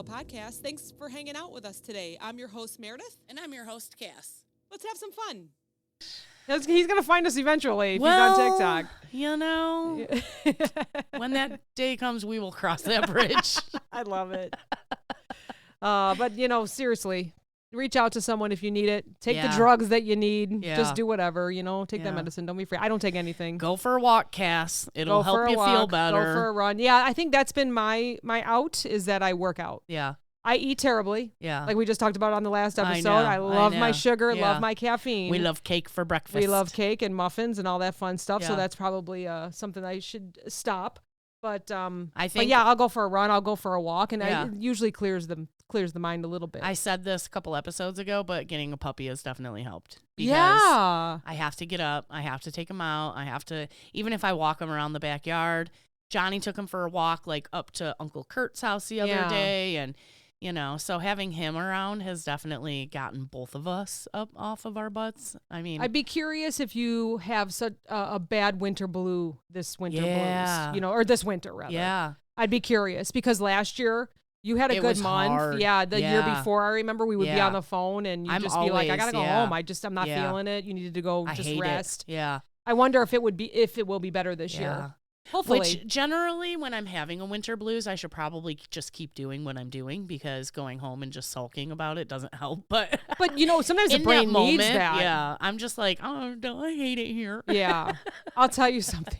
Lifestyle Podcast. Thanks for hanging out with us today. I'm your host, Meredith. And I'm your host, Cass. Let's have some fun. He's going to find us eventually if he's on TikTok. You know, when that day comes, we will cross that bridge. I love it. But, you know, seriously, reach out to someone if you need it. Take the drugs that you need. Yeah. Just do whatever, you know. Take that medicine. Don't be afraid. I don't take anything. Go for a walk, Cass. It'll help you feel better. Go for a run. Yeah, I think that's been my out is that I work out. Yeah. I eat terribly. Yeah. Like we just talked about on the last episode. I know. love my sugar, love my caffeine. We love cake for breakfast. We love cake and muffins and all that fun stuff. Yeah. So that's probably something I should stop. But I think I'll go for a run. I'll go for a walk, and it usually clears the mind a little bit. I said this a couple episodes ago, but getting a puppy has definitely helped. Because I have to get up. I have to take him out. I have to, even if I walk him around the backyard. Johnny took him for a walk, like up to Uncle Kurt's house the other day, and you know, so having him around has definitely gotten both of us up off of our butts. I mean, I'd be curious if you have such a bad winter blue this winter blues, you know, or this winter rather. Yeah. I'd be curious because last year you had a good month. Hard. Yeah. The year before, I remember we would be on the phone and you'd just be like, I got to go home. I'm not feeling it. You needed to go just rest. Yeah. I wonder if it will be better this year. Hopefully. Which generally when I'm having a winter blues, I should probably just keep doing what I'm doing because going home and just sulking about it doesn't help. But you know, sometimes the brain needs that. Yeah. I'm just like, oh, don't I hate it here. Yeah. I'll tell you something.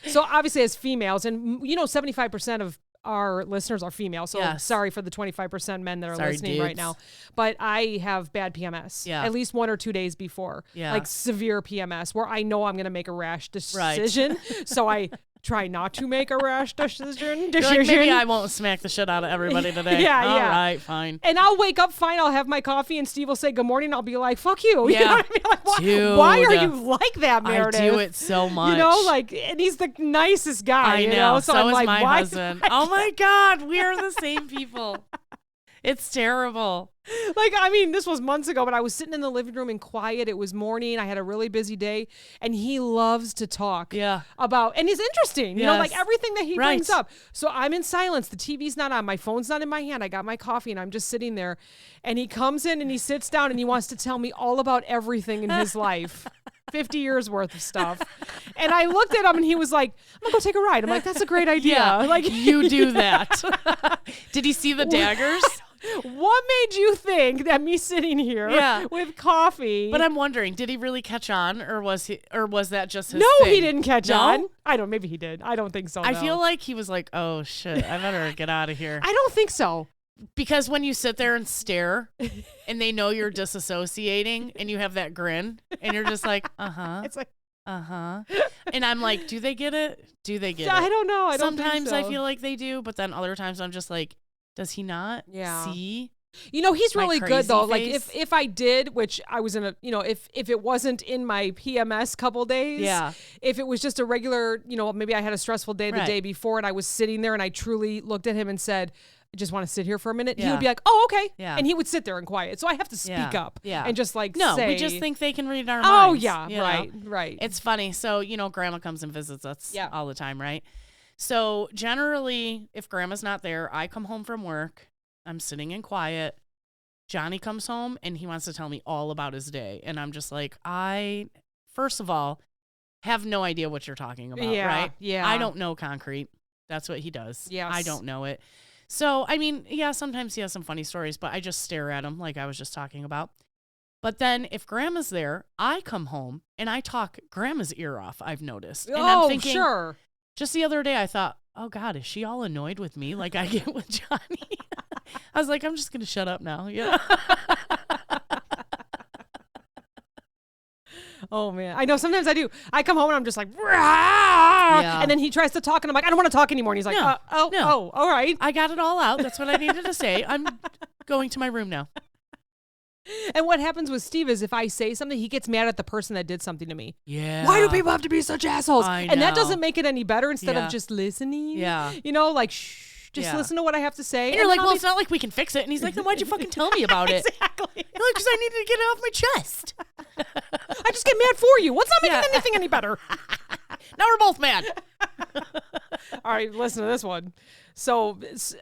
So obviously as females, and you know, 75% of our listeners are female. So sorry for the 25% men that are listening dudes. right now. But I have bad PMS. Yeah. At least 1 or 2 days before. Yeah. Like severe PMS where I know I'm going to make a rash decision. Right. So I try not to make a rash decision. You're like, maybe I won't smack the shit out of everybody today. All right, fine. And I'll wake up fine. I'll have my coffee and Steve will say good morning. I'll be like, fuck you. Yeah. You know what I mean? Like, why are you like that, Meredith? I do it so much. You know, like, and he's the nicest guy. I know. You know? So I'm is like, my why husband. Oh my God, we are the same people. It's terrible. Like, I mean, this was months ago, but I was sitting in the living room and quiet. It was morning. I had a really busy day, and he loves to talk about, and he's interesting, you know, like everything that he brings up. So I'm in silence. The TV's not on. My phone's not in my hand. I got my coffee, and I'm just sitting there, and he comes in, and he sits down, and he wants to tell me all about everything in his life. 50 years worth of stuff. And I looked at him and he was like, I'm gonna go take a ride. I'm like, that's a great idea. Yeah, like you do that. Did he see the daggers? What made you think that me sitting here with coffee? But I'm wondering, did he really catch on or was that just his No, thing? he didn't catch on. I don't, maybe he did. I don't think so. I feel like he was like, oh shit, I better get out of here. I don't think so. Because when you sit there and stare and they know you're disassociating and you have that grin and you're just like, It's like, And I'm like, do they get it? Do they get it? I don't know. I don't Sometimes think so. I feel like they do, but then other times I'm just like, does he not see? You know, he's really good though. Face? Like if I did, which I was in a, you know, if it wasn't in my PMS couple days, if it was just a regular, you know, maybe I had a stressful day the day before and I was sitting there and I truly looked at him and said, I just want to sit here for a minute. He would be like, oh, okay. Yeah. And he would sit there and quiet. So I have to speak up and just like say. We just think they can read our Oh, minds. yeah. Right. It's funny. So, you know, grandma comes and visits us all the time, right? So generally, if grandma's not there, I come home from work. I'm sitting in quiet. Johnny comes home and he wants to tell me all about his day. And I'm just like, first of all, have no idea what you're talking about, right? Yeah. I don't know concrete. That's what he does. Yes. I don't know it. So, I mean, sometimes he has some funny stories, but I just stare at him like I was just talking about. But then if grandma's there, I come home and I talk grandma's ear off, I've noticed. And I'm thinking, sure. Just the other day I thought, oh God, is she all annoyed with me like I get with Johnny? I was like, I'm just going to shut up now. Yeah. Oh man, I know. Sometimes I do. I come home and I'm just like, and then he tries to talk, and I'm like, I don't want to talk anymore. And he's like, oh, all right. I got it all out. That's what I needed to say. I'm going to my room now. And what happens with Steve is if I say something, he gets mad at the person that did something to me. Yeah. Why do people have to be such assholes? I And that know. doesn't make it any better instead of just listening. Yeah. You know, like, shh. Just listen to what I have to say. And you're like, well, it's not like we can fix it. And he's like, then why'd you fucking tell me about it? Exactly. You're like, because I needed to get it off my chest. I just get mad for you. What's not making anything any better? Now we're both mad. All right, listen to this one. So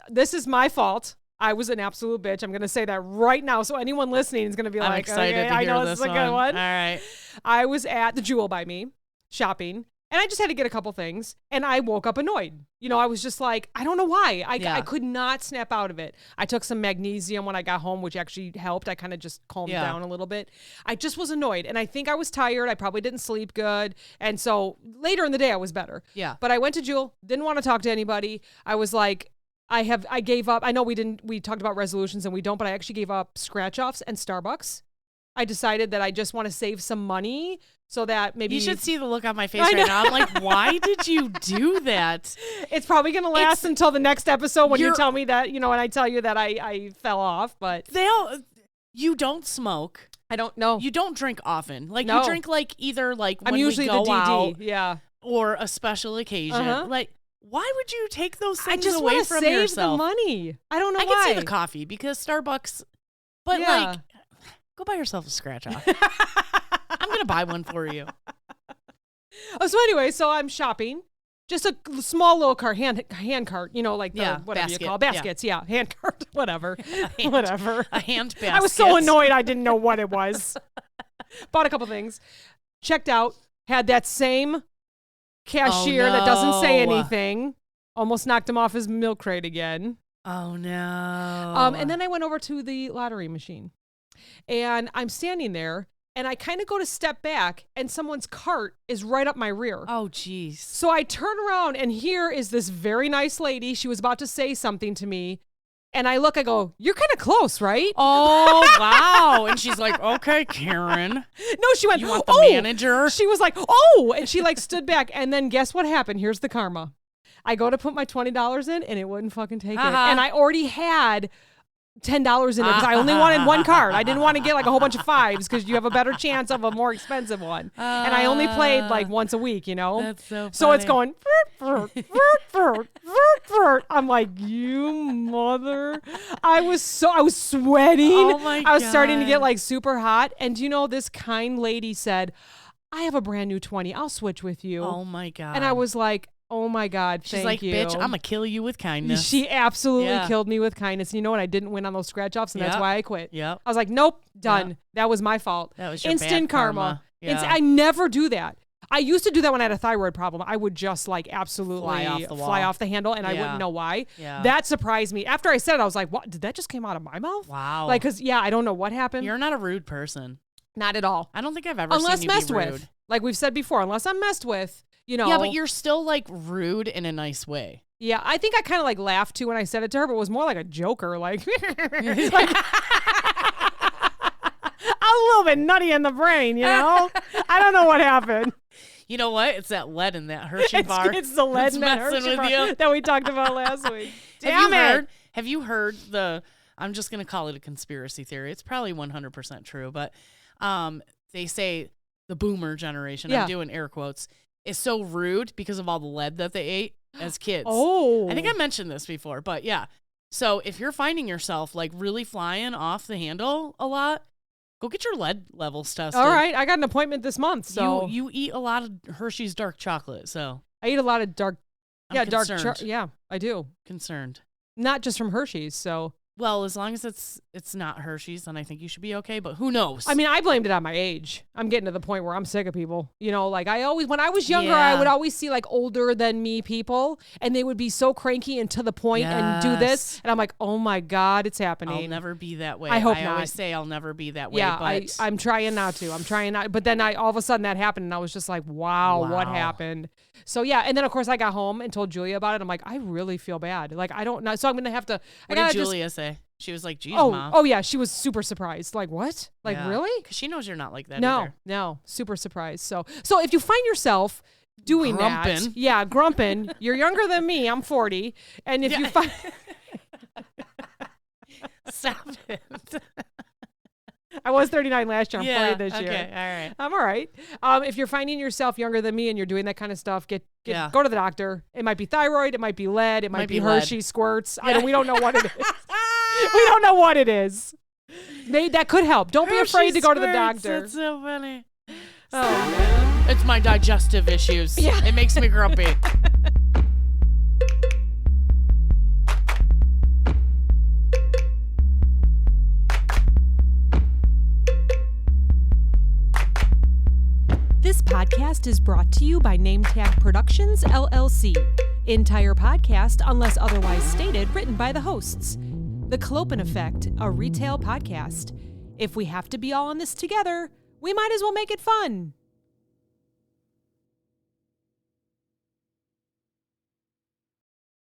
this is my fault. I was an absolute bitch. I'm going to say that right now. So anyone listening is going to be I'm like, excited okay, to I hear know this this is a good one. All right. I was at the Jewel by me shopping. And I just had to get a couple things, and I woke up annoyed. I was just like, I don't know why. I could not snap out of it. I took some magnesium when I got home, which actually helped. I kind of just calmed down a little bit. I just was annoyed, and I think I was tired. I probably didn't sleep good, and so later in the day, I was better. Yeah. But I went to Jewel, didn't want to talk to anybody. I was like, I gave up. I know we talked about resolutions, and we don't, but I actually gave up scratch-offs and Starbucks. I decided that I just want to save some money so that maybe... You should see the look on my face right now. I'm like, why did you do that? It's probably going to last until the next episode when you tell me that, and I tell you that I fell off, but... You don't smoke. I don't know. You don't drink often. Like, you drink, like, either, like, when I'm usually we go the DD, out or a special occasion. Like, why would you take those things away from yourself? I just want to save the money. I don't know why. I can see the coffee because Starbucks... But, like... Go buy yourself a scratch off. I'm going to buy one for you. So anyway, I'm shopping. Just a small little cart, hand cart, like the, whatever basket. You call it. Baskets, hand cart, whatever. Whatever. A hand basket. I was so annoyed I didn't know what it was. Bought a couple things. Checked out. Had that same cashier that doesn't say anything. Almost knocked him off his milk crate again. Oh, no. And then I went over to the lottery machine. And I'm standing there, and I kind of go to step back, and someone's cart is right up my rear. Oh, jeez. So I turn around, and here is this very nice lady. She was about to say something to me. And I go, you're kind of close, right? Oh, wow. And she's like, okay, Karen. No, she went, you want the manager? She was like, oh. And she stood back. And then guess what happened? Here's the karma. I go to put my $20 in, and it wouldn't fucking take it. And I already had $10 in it because I only wanted one card. I didn't want to get like a whole bunch of fives because you have a better chance of a more expensive one. And I only played like once a week, That's so funny. So it's going, I'm like, you mother. I was sweating. Oh my God. I was starting to get like super hot. And this kind lady said, I have a brand new 20. I'll switch with you. Oh my God. And I was like, oh my God, she's like, you. bitch, I'm going to kill you with kindness. She absolutely killed me with kindness. And you know what? I didn't win on those scratch-offs, and that's why I quit. Yep. I was like, nope, done. That was my fault. That was your instant bad karma. Yeah. I never do that. I used to do that when I had a thyroid problem. I would just like absolutely fly off the handle, and I wouldn't know why. Yeah. That surprised me. After I said it, I was like, what? Did that just come out of my mouth? Wow. Like, because, I don't know what happened. You're not a rude person. Not at all. I don't think I've ever seen you messed be rude. with. Like we've said before, unless I'm messed with. Yeah, but you're still like rude in a nice way. Yeah, I think I kind of like laughed too when I said it to her, but it was more like a joker, like, a little bit nutty in the brain, I don't know what happened. You know what? It's that lead in that Hershey bar. It's the lead in that Hershey bar that we talked about last week. Have you heard I'm just going to call it a conspiracy theory. It's probably 100% true, but they say the boomer generation, I'm doing air quotes, is so rude because of all the lead that they ate as kids. Oh. I think I mentioned this before, but yeah. So if you're finding yourself like really flying off the handle a lot, go get your lead levels tested. All right. I got an appointment this month. So you eat a lot of Hershey's dark chocolate. So I eat a lot of dark. Concerned. Yeah, I do. Concerned. Not just from Hershey's. So. Well, as long as it's not Hershey's, then I think you should be okay, but who knows? I mean, I blamed it on my age. I'm getting to the point where I'm sick of people. Like when I was younger, I would always see like older than me people, and they would be so cranky and to the point and do this. And I'm like, oh my God, it's happening. I'll never be that way. I hope not. I always say I'll never be that way. Yeah, but I'm trying not to. But then all of a sudden that happened, and I was just like, wow. What happened? So yeah, and then of course I got home and told Julia about it. I'm like, I really feel bad. Like I don't know. So I'm gonna have to. What did Julia say? She was like, geez, Mom. Oh, yeah. She was super surprised. Like, what? Like, really? Because she knows you're not like that No, either. no. Super surprised. So if you find yourself doing grumping. that. Yeah, grumping. You're younger than me. I'm 40. And if you find... Stop it. I was 39 last year. I'm 40 this year. Okay, all right. I'm all right. If you're finding yourself younger than me and you're doing that kind of stuff, go to the doctor. It might be thyroid. It might be lead. It might be Hershey squirts. We don't know what it is. We don't know what it is. That could help. Don't be afraid to go to the doctor. That's so funny. Oh, man. It's my digestive issues. Yeah. It makes me grumpy. podcast is brought to you by NameTag Productions, LLC. Entire podcast, unless otherwise stated, written by the hosts. The Clopen Effect, a retail podcast. If we have to be all in this together, we might as well make it fun.